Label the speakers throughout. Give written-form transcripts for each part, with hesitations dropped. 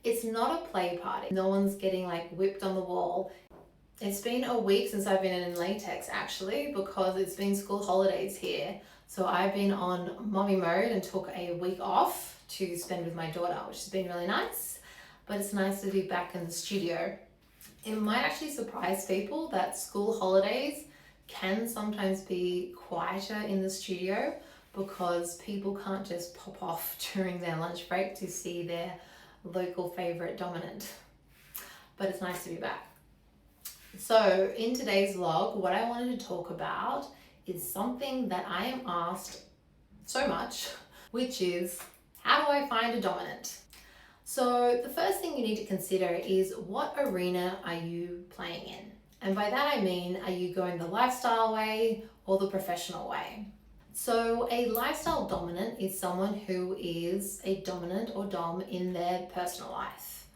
Speaker 1: It's not a play party. No one's getting like whipped on the wall. It's been a week since I've been in latex actually, because it's been school holidays here. So I've been on mommy mode and took a week off to spend with my daughter, which has been really nice. But it's nice to be back in the studio. It might actually surprise people that school holidays can sometimes be quieter in the studio because people can't just pop off during their lunch break to see their local favorite Dominant. But it's nice to be back. So in today's vlog, what I wanted to talk about is something that I am asked so much, which is, how do I find a Dominant? So the first thing you need to consider is, what arena are you playing in? And by that I mean, are you going the lifestyle way or the professional way? So a lifestyle dominant is someone who is a dominant or dom in their personal life.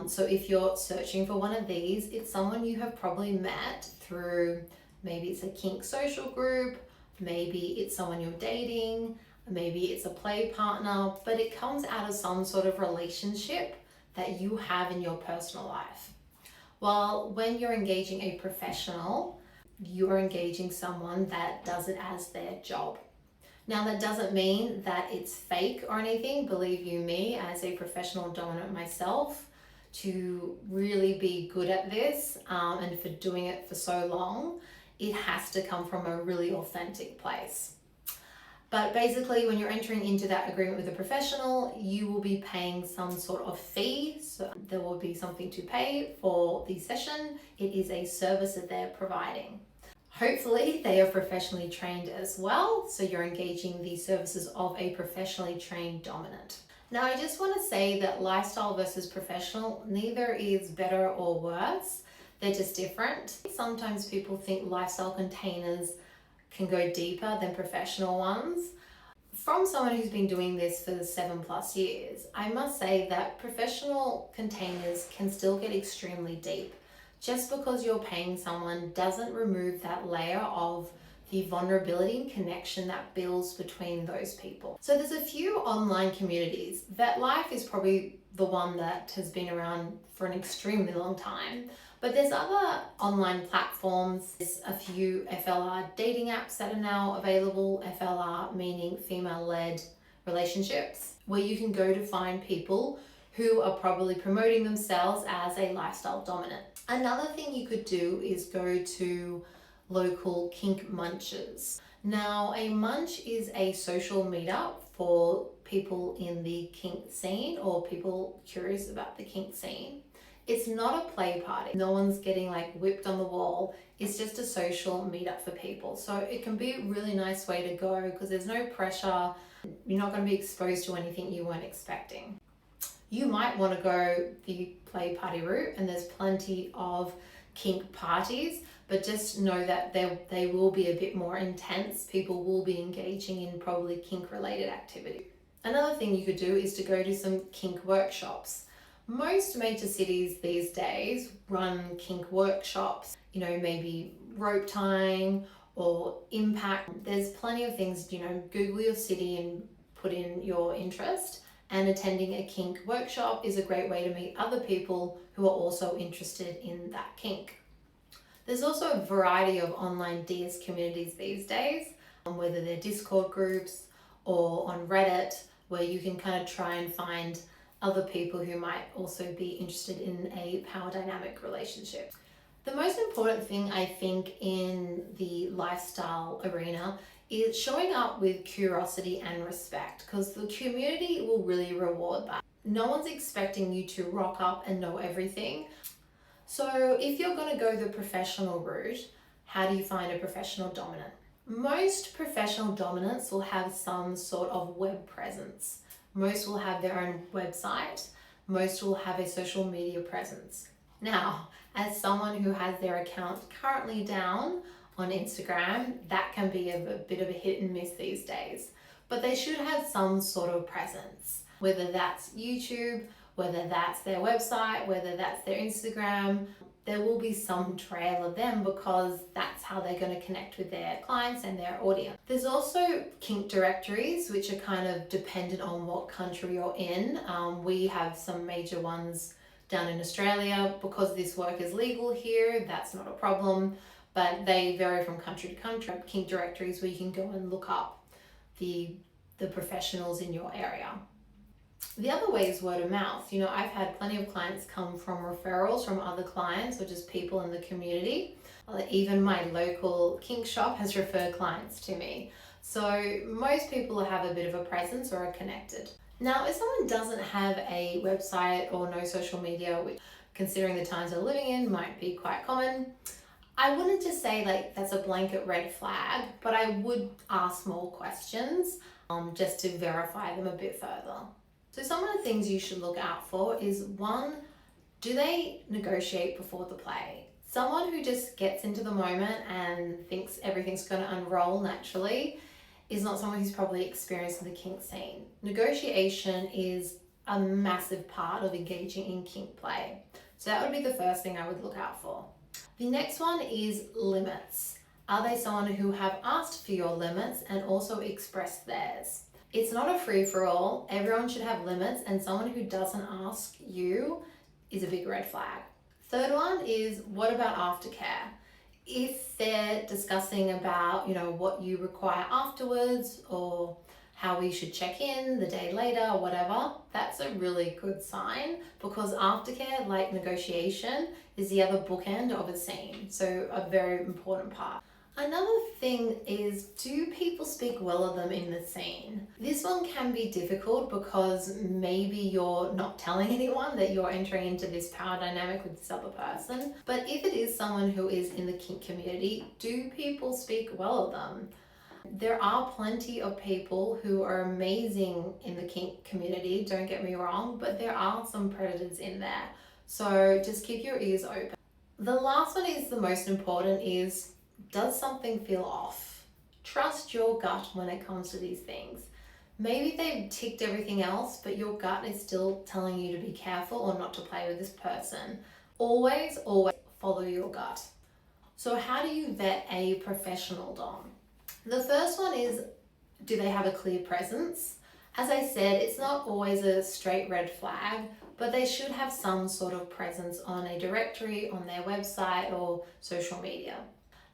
Speaker 1: So if you're searching for one of these, it's someone you have probably met through, maybe it's a kink social group, maybe it's someone you're dating, maybe it's a play partner, but it comes out of some sort of relationship that you have in your personal life. While when you're engaging a professional, you're engaging someone that does it as their job. Now that doesn't mean that it's fake or anything. Believe you me, as a professional dominant myself, to really be good at this and for doing it for so long, it has to come from a really authentic place. But basically, when you're entering into that agreement with a professional, you will be paying some sort of fee. So there will be something to pay for the session. It is a service that they're providing. Hopefully they are professionally trained as well, so you're engaging the services of a professionally trained dominant. Now I just want to say that lifestyle versus professional, neither is better or worse. They're just different. Sometimes people think lifestyle containers can go deeper than professional ones. From someone who's been doing this for 7+ years, I must say that professional containers can still get extremely deep. Just because you're paying someone doesn't remove that layer of the vulnerability and connection that builds between those people. So there's a few online communities. VetLife is probably the one that has been around for an extremely long time, but there's other online platforms. There's a few FLR dating apps that are now available. FLR meaning female-led relationships, where you can go to find people who are probably promoting themselves as a lifestyle dominant. Another thing you could do is go to local kink munches. Now, a munch is a social meetup for people in the kink scene or people curious about the kink scene. It's not a play party. No one's getting like whipped on the wall. It's just a social meetup for people. So it can be a really nice way to go because there's no pressure. You're not going to be exposed to anything you weren't expecting. You might want to go the play party route, and there's plenty of kink parties, but just know that they will be a bit more intense. People will be engaging in probably kink related activity. Another thing you could do is to go to some kink workshops. Most major cities these days run kink workshops, maybe rope tying or impact. There's plenty of things, Google your city and put in your interest. And attending a kink workshop is a great way to meet other people who are also interested in that kink. There's also a variety of online DS communities these days, whether they're Discord groups or on Reddit, where you can kind of try and find other people who might also be interested in a power dynamic relationship. The most important thing I think in the lifestyle arena is showing up with curiosity and respect, because the community will really reward that. No one's expecting you to rock up and know everything. So if you're going to go the professional route, how do you find a professional dominant? Most professional dominants will have some sort of web presence. Most will have their own website. Most will have a social media presence. Now, as someone who has their account currently down on Instagram, that can be a bit of a hit and miss these days. But they should have some sort of presence, whether that's YouTube, whether that's their website, whether that's their Instagram. There will be some trail of them because that's how they're going to connect with their clients and their audience. There's also kink directories, which are kind of dependent on what country you're in. We have some major ones down in Australia. Because this work is legal here, that's not a problem, but they vary from country to country. Kink directories where you can go and look up the professionals in your area. The other way is word of mouth. You know, I've had plenty of clients come from referrals from other clients or just people in the community. Even my local kink shop has referred clients to me. So most people have a bit of a presence or are connected. Now, if someone doesn't have a website or no social media, which considering the times they're living in might be quite common, I wouldn't just say like that's a blanket red flag, but I would ask more questions just to verify them a bit further. So some of the things you should look out for is, one, do they negotiate before the play? Someone who just gets into the moment and thinks everything's going to unroll naturally is not someone who's probably experienced in the kink scene. Negotiation is a massive part of engaging in kink play. So that would be the first thing I would look out for. The next one is limits. Are they someone who have asked for your limits and also expressed theirs? It's not a free-for-all. Everyone should have limits, and someone who doesn't ask you is a big red flag. Third one is, what about aftercare? If they're discussing about, you know, what you require afterwards or how we should check in the day later or whatever, that's a really good sign, because aftercare, like negotiation, is the other bookend of a scene. So a very important part. Another thing is, do people speak well of them in the scene? This one can be difficult because maybe you're not telling anyone that you're entering into this power dynamic with this other person. But if it is someone who is in the kink community, do people speak well of them? There are plenty of people who are amazing in the kink community, don't get me wrong, but there are some predators in there. So just keep your ears open. The last one is the most important, is, does something feel off? Trust your gut when it comes to these things. Maybe they've ticked everything else, but your gut is still telling you to be careful or not to play with this person. Always follow your gut. So how do you vet a professional dom? The first one is, do they have a clear presence? As I said, it's not always a straight red flag, but they should have some sort of presence on a directory, on their website or social media.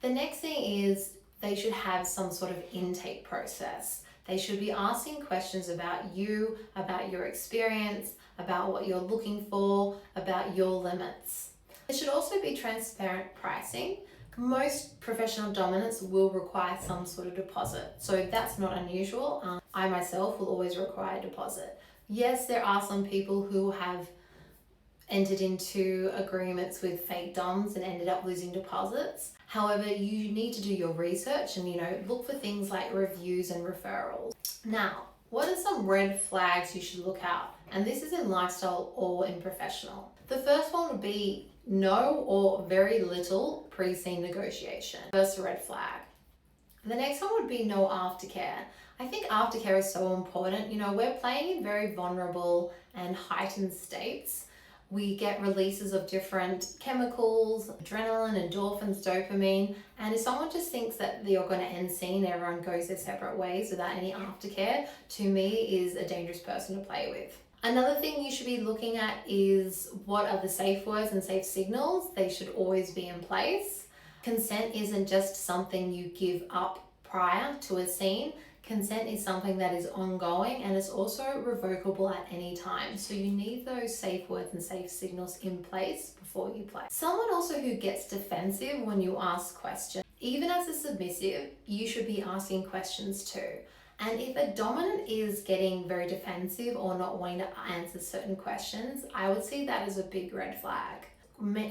Speaker 1: The next thing is, they should have some sort of intake process. They should be asking questions about you, about your experience, about what you're looking for, about your limits. There should also be transparent pricing. Most professional dominants will require some sort of deposit, so that's not unusual. I myself will always require a deposit. Yes, there are some people who have entered into agreements with fake doms and ended up losing deposits. However, you need to do your research and, you know, look for things like reviews and referrals. Now, what are some red flags you should look out? And this is in lifestyle or in professional. The first one would be no or very little pre-scene negotiation. First red flag. The next one would be no aftercare. I think aftercare is so important. You know, we're playing in very vulnerable and heightened states. We get releases of different chemicals, adrenaline, endorphins, dopamine. And if someone just thinks that you're going to end scene, everyone goes their separate ways without any aftercare, to me is a dangerous person to play with. Another thing you should be looking at is, what are the safe words and safe signals? They should always be in place. Consent isn't just something you give up prior to a scene. Consent is something that is ongoing, and it's also revocable at any time. So you need those safe words and safe signals in place before you play. Someone also who gets defensive when you ask questions. Even as a submissive, you should be asking questions too. And if a dominant is getting very defensive or not wanting to answer certain questions, I would see that as a big red flag.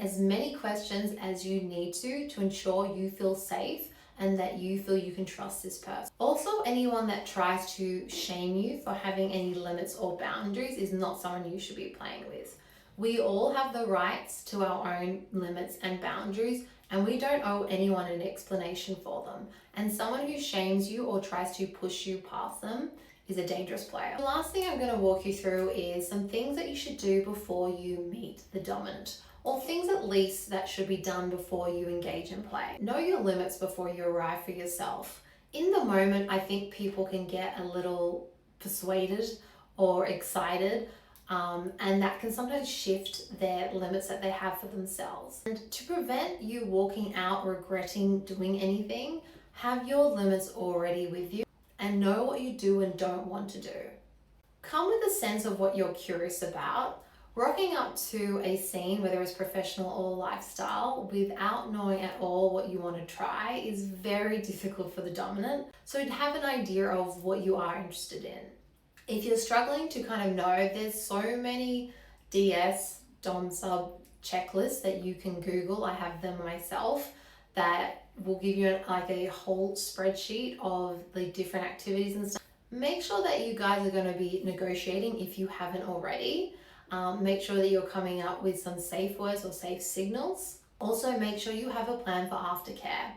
Speaker 1: As many questions as you need to ensure you feel safe and that you feel you can trust this person. Also, anyone that tries to shame you for having any limits or boundaries is not someone you should be playing with. We all have the rights to our own limits and boundaries, and we don't owe anyone an explanation for them. And someone who shames you or tries to push you past them is a dangerous player. The last thing I'm going to walk you through is some things that you should do before you meet the dominant, or things at least that should be done before you engage in play. Know your limits before you arrive for yourself. In the moment, I think people can get a little persuaded or excited, and that can sometimes shift their limits that they have for themselves. And to prevent you walking out regretting doing anything, have your limits already with you and know what you do and don't want to do. Come with a sense of what you're curious about. Rocking up to a scene, whether it's professional or lifestyle, without knowing at all what you want to try is very difficult for the dominant. So have an idea of what you are interested in. If you're struggling to kind of know, there's so many DS, Dom Sub checklists that you can Google. I have them myself that will give you like a whole spreadsheet of the different activities and stuff. Make sure that you guys are going to be negotiating if you haven't already. Make sure that you're coming up with some safe words or safe signals. Also, make sure you have a plan for aftercare.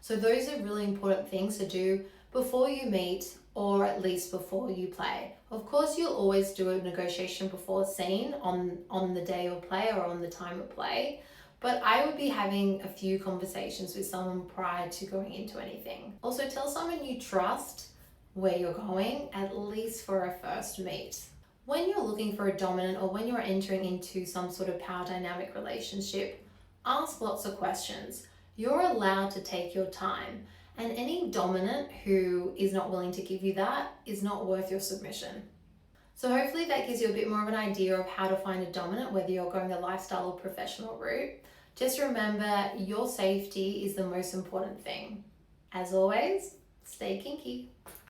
Speaker 1: So those are really important things to do before you meet, or at least before you play. Of course, you'll always do a negotiation before scene on the day of play or on the time of play, but I would be having a few conversations with someone prior to going into anything. Also, tell someone you trust where you're going, at least for a first meet. When you're looking for a dominant or when you're entering into some sort of power dynamic relationship, ask lots of questions. You're allowed to take your time, and any dominant who is not willing to give you that is not worth your submission. So hopefully that gives you a bit more of an idea of how to find a dominant, whether you're going the lifestyle or professional route. Just remember, your safety is the most important thing. As always, stay kinky.